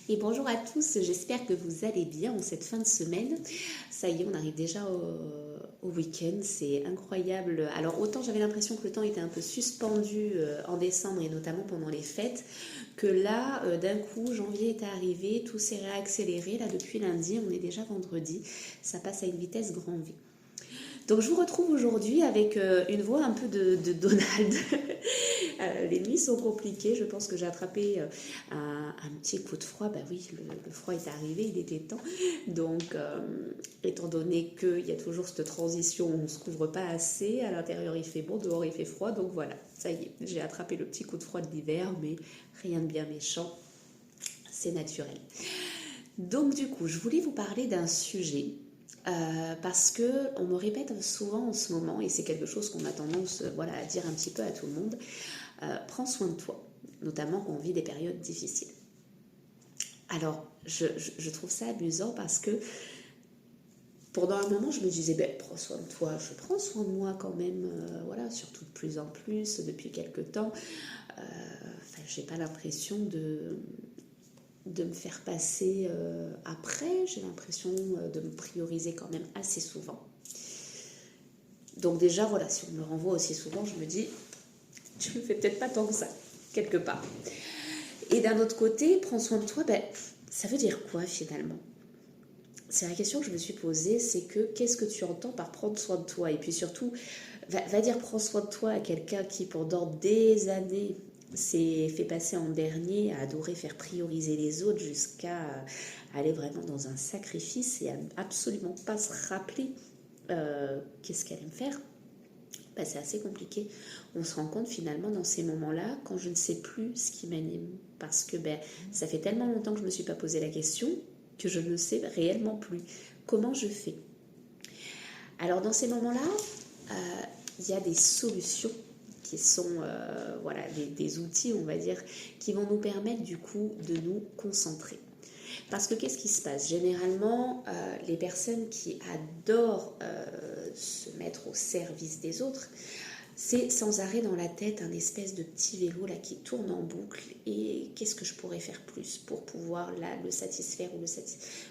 Et bonjour à tous, j'espère que vous allez bien en cette fin de semaine. Ça y est, on arrive déjà au week-end, c'est incroyable. Alors autant j'avais l'impression que le temps était un peu suspendu en décembre et notamment pendant les fêtes, que là, d'un coup, janvier est arrivé, tout s'est réaccéléré. Là, depuis lundi, on est déjà vendredi, ça passe à une vitesse grand V. Donc je vous retrouve aujourd'hui avec une voix un peu de Donald. Les nuits sont compliquées, je pense que j'ai attrapé un petit coup de froid. Ben oui, le froid est arrivé, il était temps. Donc étant donné qu'il y a toujours cette transition où on ne se couvre pas assez, à l'intérieur il fait bon, dehors il fait froid. Donc voilà, ça y est, j'ai attrapé le petit coup de froid de l'hiver, mais rien de bien méchant, c'est naturel. Donc du coup, je voulais vous parler d'un sujet parce que on me répète souvent en ce moment, et c'est quelque chose qu'on a tendance à dire un petit peu à tout le monde, prends soin de toi, notamment quand on vit des périodes difficiles. Alors, je trouve ça amusant parce que pendant un moment, je me disais, prends soin de toi, je prends soin de moi quand même, surtout de plus en plus depuis quelques temps. J'ai pas l'impression de me faire passer après, j'ai l'impression de me prioriser quand même assez souvent. Donc déjà, si on me renvoie aussi souvent, je me dis, tu me fais peut-être pas tant que ça, quelque part. Et d'un autre côté, prends soin de toi, ça veut dire quoi finalement? C'est la question que je me suis posée, c'est que qu'est-ce que tu entends par prendre soin de toi? Et puis surtout, va dire prends soin de toi à quelqu'un qui pendant des années s'est fait passer en dernier, à adorer faire prioriser les autres jusqu'à aller vraiment dans un sacrifice et à absolument pas se rappeler qu'est-ce qu'elle aime faire. C'est assez compliqué. On se rend compte finalement dans ces moments-là, quand je ne sais plus ce qui m'anime, parce que ça fait tellement longtemps que je ne me suis pas posé la question que je ne sais réellement plus comment je fais. Alors dans ces moments-là, il y a des solutions qui sont des outils, on va dire, qui vont nous permettre du coup de nous concentrer. Parce que qu'est-ce qui se passe? Généralement, les personnes qui adorent se mettre au service des autres, c'est sans arrêt dans la tête un espèce de petit vélo là qui tourne en boucle. Et qu'est-ce que je pourrais faire plus pour pouvoir là le satisfaire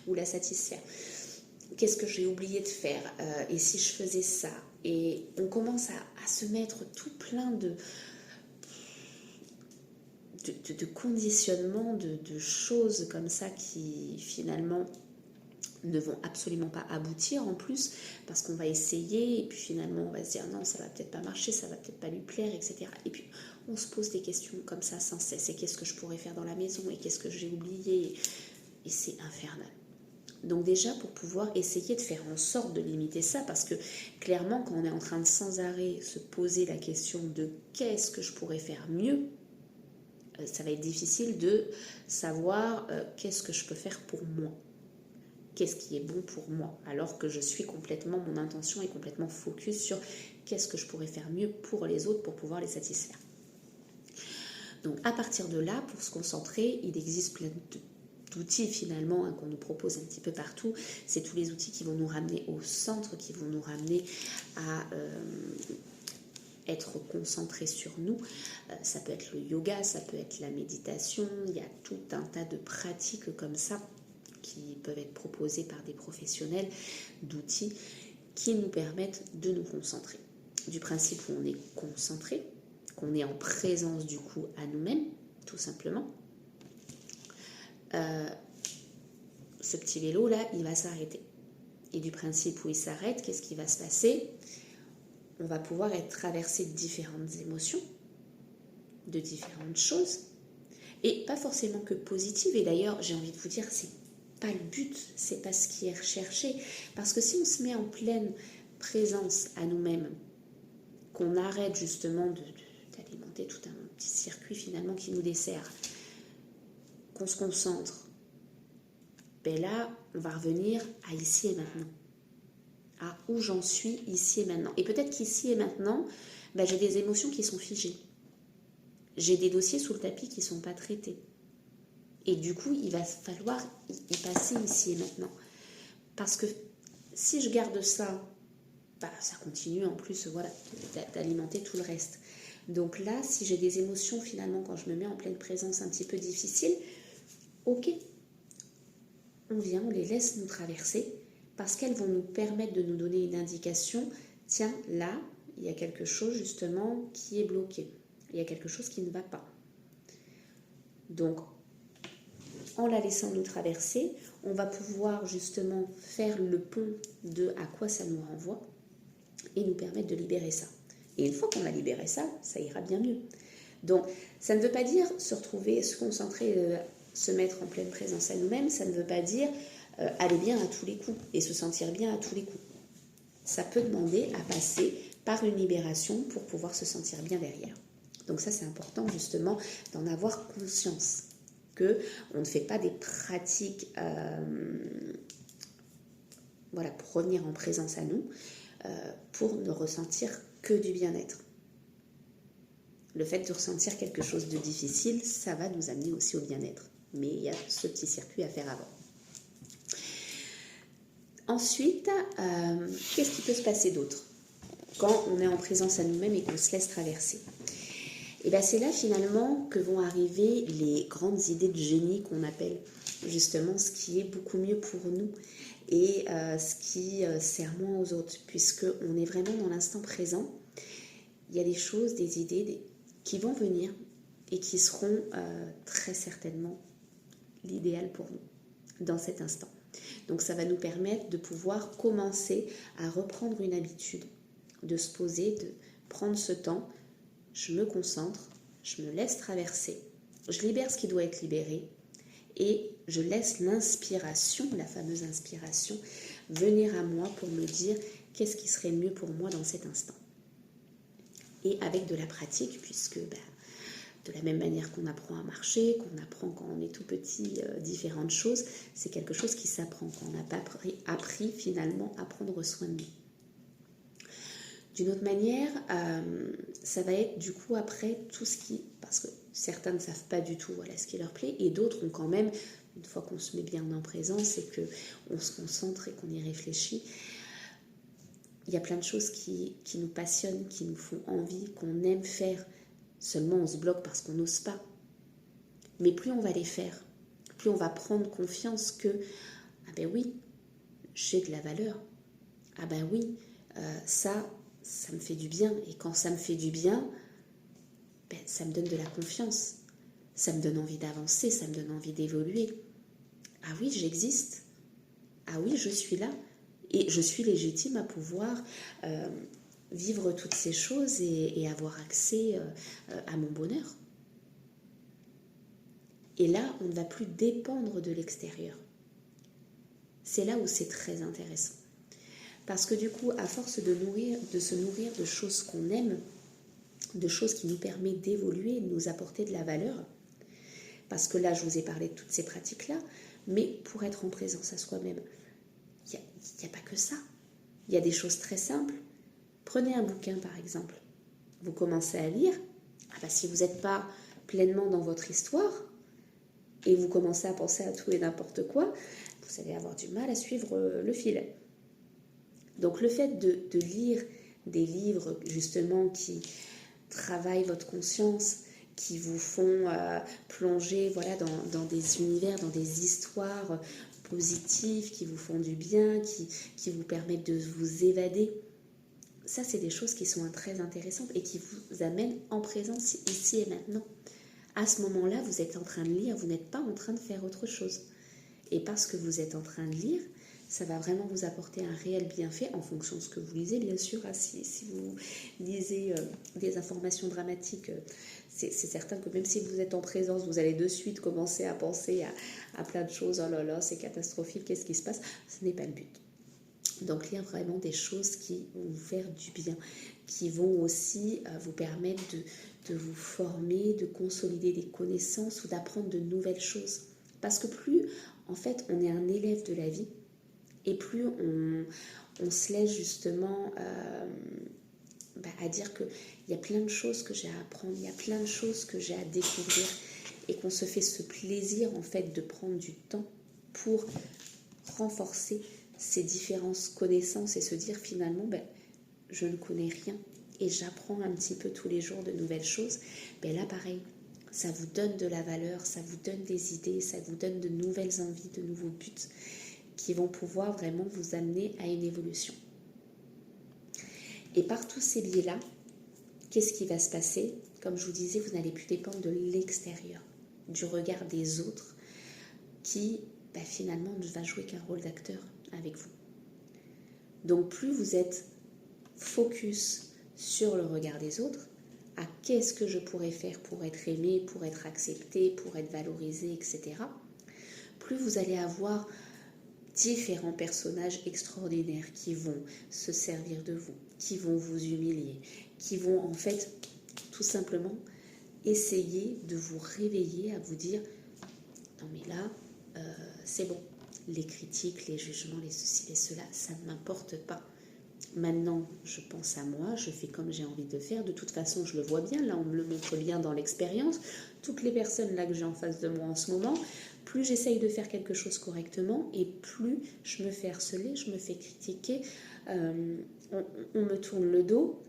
ou la satisfaire? Qu'est-ce que j'ai oublié de faire? Et si je faisais ça? Et on commence à se mettre tout plein de conditionnement, de choses comme ça qui finalement ne vont absolument pas aboutir en plus, parce qu'on va essayer et puis finalement on va se dire non, ça va peut-être pas marcher, ça va peut-être pas lui plaire, etc. Et puis on se pose des questions comme ça sans cesse, et qu'est-ce que je pourrais faire dans la maison, et qu'est-ce que j'ai oublié, et c'est infernal. Donc déjà, pour pouvoir essayer de faire en sorte de limiter ça, parce que clairement quand on est en train de sans arrêt se poser la question de qu'est-ce que je pourrais faire mieux, ça va être difficile de savoir qu'est-ce que je peux faire pour moi. Qu'est-ce qui est bon pour moi, alors que je suis complètement, mon intention est complètement focus sur qu'est-ce que je pourrais faire mieux pour les autres pour pouvoir les satisfaire. Donc à partir de là, pour se concentrer, il existe plein d'outils finalement qu'on nous propose un petit peu partout. C'est tous les outils qui vont nous ramener au centre, qui vont nous ramener à être concentré sur nous. Ça peut être le yoga, ça peut être la méditation, il y a tout un tas de pratiques comme ça qui peuvent être proposés par des professionnels, d'outils qui nous permettent de nous concentrer. Du principe où on est concentré, qu'on est en présence du coup à nous-mêmes, tout simplement. Ce petit vélo là, il va s'arrêter. Et du principe où il s'arrête, qu'est-ce qui va se passer? On va pouvoir être traversé de différentes émotions, de différentes choses, et pas forcément que positives. Et d'ailleurs, j'ai envie de vous dire, c'est pas le but, c'est pas ce qui est recherché. Parce que si on se met en pleine présence à nous-mêmes, qu'on arrête justement d'alimenter tout un petit circuit finalement qui nous dessert, qu'on se concentre, là, on va revenir à ici et maintenant. À où j'en suis ici et maintenant. Et peut-être qu'ici et maintenant, j'ai des émotions qui sont figées. J'ai des dossiers sous le tapis qui ne sont pas traités. Et du coup, il va falloir y passer ici et maintenant. Parce que si je garde ça, ça continue en plus d'alimenter tout le reste. Donc là, si j'ai des émotions finalement, quand je me mets en pleine présence un petit peu difficile, ok, on vient, on les laisse nous traverser parce qu'elles vont nous permettre de nous donner une indication. Tiens, là, il y a quelque chose justement qui est bloqué. Il y a quelque chose qui ne va pas. Donc, en la laissant nous traverser, on va pouvoir justement faire le pont de à quoi ça nous renvoie et nous permettre de libérer ça. Et une fois qu'on a libéré ça, ça ira bien mieux. Donc, ça ne veut pas dire se retrouver, se concentrer, se mettre en pleine présence à nous-mêmes. Ça ne veut pas dire aller bien à tous les coups et se sentir bien à tous les coups. Ça peut demander à passer par une libération pour pouvoir se sentir bien derrière. Donc ça, c'est important justement d'en avoir conscience, qu'on ne fait pas des pratiques pour revenir en présence à nous, pour ne ressentir que du bien-être. Le fait de ressentir quelque chose de difficile, ça va nous amener aussi au bien-être. Mais il y a ce petit circuit à faire avant. Ensuite, qu'est-ce qui peut se passer d'autre quand on est en présence à nous-mêmes et qu'on se laisse traverser? Et bien c'est là finalement que vont arriver les grandes idées de génie qu'on appelle justement ce qui est beaucoup mieux pour nous et ce qui sert moins aux autres, puisqu'on est vraiment dans l'instant présent. Il y a des choses, des idées qui vont venir et qui seront très certainement l'idéal pour nous dans cet instant. Donc ça va nous permettre de pouvoir commencer à reprendre une habitude, de se poser, de prendre ce temps. Je me concentre, je me laisse traverser, je libère ce qui doit être libéré et je laisse l'inspiration, la fameuse inspiration, venir à moi pour me dire qu'est-ce qui serait mieux pour moi dans cet instant. Et avec de la pratique, puisque de la même manière qu'on apprend à marcher, qu'on apprend quand on est tout petit différentes choses, c'est quelque chose qui s'apprend quand on n'a pas appris finalement à prendre soin de nous. D'une autre manière, ça va être du coup après tout ce qui... Parce que certains ne savent pas du tout ce qui leur plaît, et d'autres ont quand même, une fois qu'on se met bien en présence et qu'on se concentre et qu'on y réfléchit, il y a plein de choses qui nous passionnent, qui nous font envie, qu'on aime faire. Seulement on se bloque parce qu'on n'ose pas. Mais plus on va les faire, plus on va prendre confiance que « Ah ben oui, j'ai de la valeur. Ah ben oui, ça me fait du bien. Et quand ça me fait du bien, ça me donne de la confiance. Ça me donne envie d'avancer, ça me donne envie d'évoluer. Ah oui, j'existe. Ah oui, je suis là. Et je suis légitime à pouvoir vivre toutes ces choses et avoir accès à mon bonheur. » Et là, on ne va plus dépendre de l'extérieur. C'est là où c'est très intéressant. Parce que du coup, à force de se nourrir de choses qu'on aime, de choses qui nous permettent d'évoluer, de nous apporter de la valeur, parce que là, je vous ai parlé de toutes ces pratiques-là, mais pour être en présence à soi-même, il n'y a pas que ça. Il y a des choses très simples. Prenez un bouquin, par exemple. Vous commencez à lire. Si vous n'êtes pas pleinement dans votre histoire et vous commencez à penser à tout et n'importe quoi, vous allez avoir du mal à suivre le fil. Donc le fait de lire des livres justement qui travaillent votre conscience, qui vous font plonger dans des univers, dans des histoires positives, qui vous font du bien, qui vous permettent de vous évader, ça c'est des choses qui sont très intéressantes et qui vous amènent en présence ici et maintenant. À ce moment-là, vous êtes en train de lire, vous n'êtes pas en train de faire autre chose. Et parce que vous êtes en train de lire, ça va vraiment vous apporter un réel bienfait en fonction de ce que vous lisez, bien sûr. Si vous lisez des informations dramatiques, c'est certain que même si vous êtes en présence, vous allez de suite commencer à penser à plein de choses. Oh là là, c'est catastrophique, qu'est-ce qui se passe? Ce n'est pas le but. Donc lire vraiment des choses qui vont vous faire du bien, qui vont aussi vous permettre de vous former, de consolider des connaissances ou d'apprendre de nouvelles choses. Parce que plus, en fait, on est un élève de la vie, et plus on se laisse justement à dire qu'il y a plein de choses que j'ai à apprendre, il y a plein de choses que j'ai à découvrir, et qu'on se fait ce plaisir en fait de prendre du temps pour renforcer ces différentes connaissances et se dire finalement je ne connais rien et j'apprends un petit peu tous les jours de nouvelles choses. Là pareil, ça vous donne de la valeur, ça vous donne des idées, ça vous donne de nouvelles envies, de nouveaux buts qui vont pouvoir vraiment vous amener à une évolution. Et par tous ces biais-là, qu'est-ce qui va se passer? Comme je vous disais, vous n'allez plus dépendre de l'extérieur, du regard des autres qui finalement ne va jouer qu'un rôle d'acteur avec vous. Donc plus vous êtes focus sur le regard des autres, à qu'est-ce que je pourrais faire pour être aimé, pour être accepté, pour être valorisé, etc. Plus vous allez avoir différents personnages extraordinaires qui vont se servir de vous, qui vont vous humilier, qui vont en fait tout simplement essayer de vous réveiller à vous dire « Non mais là, c'est bon, les critiques, les jugements, les ceci, les cela, ça ne m'importe pas. Maintenant, je pense à moi, je fais comme j'ai envie de faire. De toute façon, je le vois bien, là on me le montre bien dans l'expérience. Toutes les personnes là que j'ai en face de moi en ce moment, plus j'essaye de faire quelque chose correctement et plus je me fais harceler, je me fais critiquer, on me tourne le dos.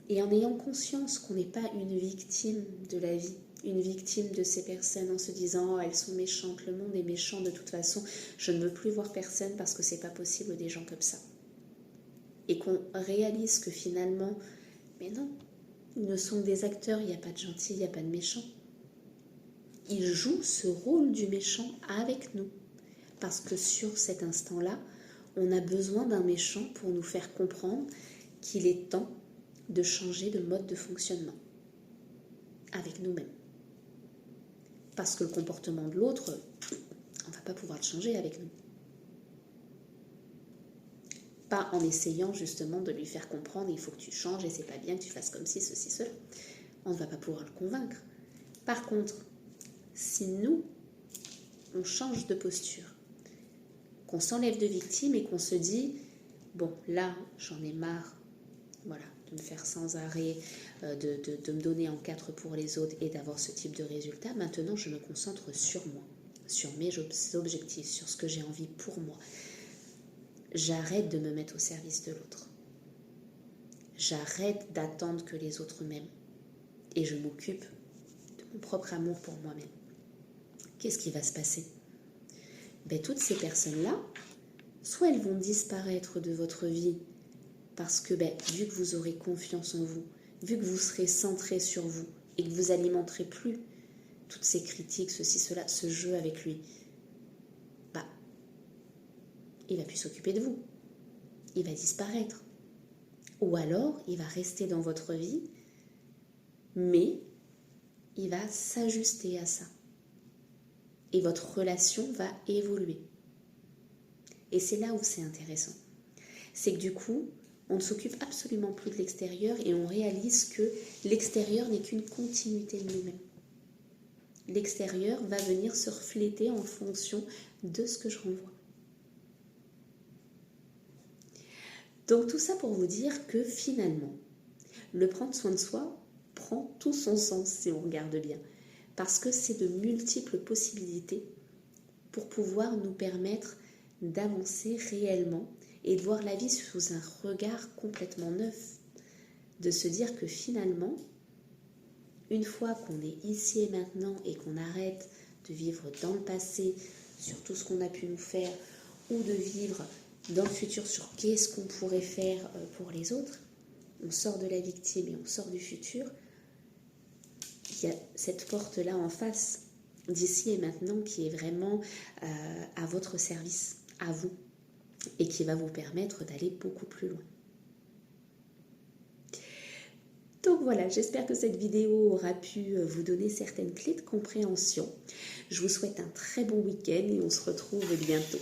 Et en ayant conscience qu'on n'est pas une victime de la vie, une victime de ces personnes, en se disant « Oh, elles sont méchantes, le monde est méchant de toute façon, je ne veux plus voir personne parce que c'est pas possible des gens comme ça. » Et qu'on réalise que finalement, mais non, ils ne sont que des acteurs, il n'y a pas de gentils, il n'y a pas de méchants. Ils jouent ce rôle du méchant avec nous. Parce que sur cet instant-là, on a besoin d'un méchant pour nous faire comprendre qu'il est temps de changer de mode de fonctionnement avec nous-mêmes. Parce que le comportement de l'autre, on ne va pas pouvoir le changer avec nous. Pas en essayant justement de lui faire comprendre il faut que tu changes et c'est pas bien que tu fasses comme ci, ceci, cela. On ne va pas pouvoir le convaincre. Par contre, si nous, on change de posture, qu'on s'enlève de victime et qu'on se dit bon, là, j'en ai marre, voilà, de me faire sans arrêt, de me donner en quatre pour les autres et d'avoir ce type de résultat. Maintenant, je me concentre sur moi, sur mes objectifs, sur ce que j'ai envie pour moi. J'arrête de me mettre au service de l'autre. J'arrête d'attendre que les autres m'aiment. Et je m'occupe de mon propre amour pour moi-même. Qu'est-ce qui va se passer? Toutes ces personnes-là, soit elles vont disparaître de votre vie parce que vu que vous aurez confiance en vous, vu que vous serez centré sur vous et que vous alimenterez plus toutes ces critiques, ceci, cela, ce jeu avec lui, il va plus s'occuper de vous. Il va disparaître. Ou alors, il va rester dans votre vie, mais il va s'ajuster à ça. Et votre relation va évoluer. Et c'est là où c'est intéressant. C'est que du coup, on ne s'occupe absolument plus de l'extérieur et on réalise que l'extérieur n'est qu'une continuité de nous-mêmes. L'extérieur va venir se refléter en fonction de ce que je renvoie. Donc tout ça pour vous dire que finalement, le prendre soin de soi prend tout son sens si on regarde bien. Parce que c'est de multiples possibilités pour pouvoir nous permettre d'avancer réellement et de voir la vie sous un regard complètement neuf. De se dire que finalement, une fois qu'on est ici et maintenant et qu'on arrête de vivre dans le passé sur tout ce qu'on a pu nous faire ou de vivre dans le futur sur qu'est-ce qu'on pourrait faire pour les autres, on sort de la victime et on sort du futur, il y a cette porte-là en face d'ici et maintenant qui est vraiment à votre service, à vous, et qui va vous permettre d'aller beaucoup plus loin. Donc voilà, j'espère que cette vidéo aura pu vous donner certaines clés de compréhension. Je vous souhaite un très bon week-end et on se retrouve bientôt.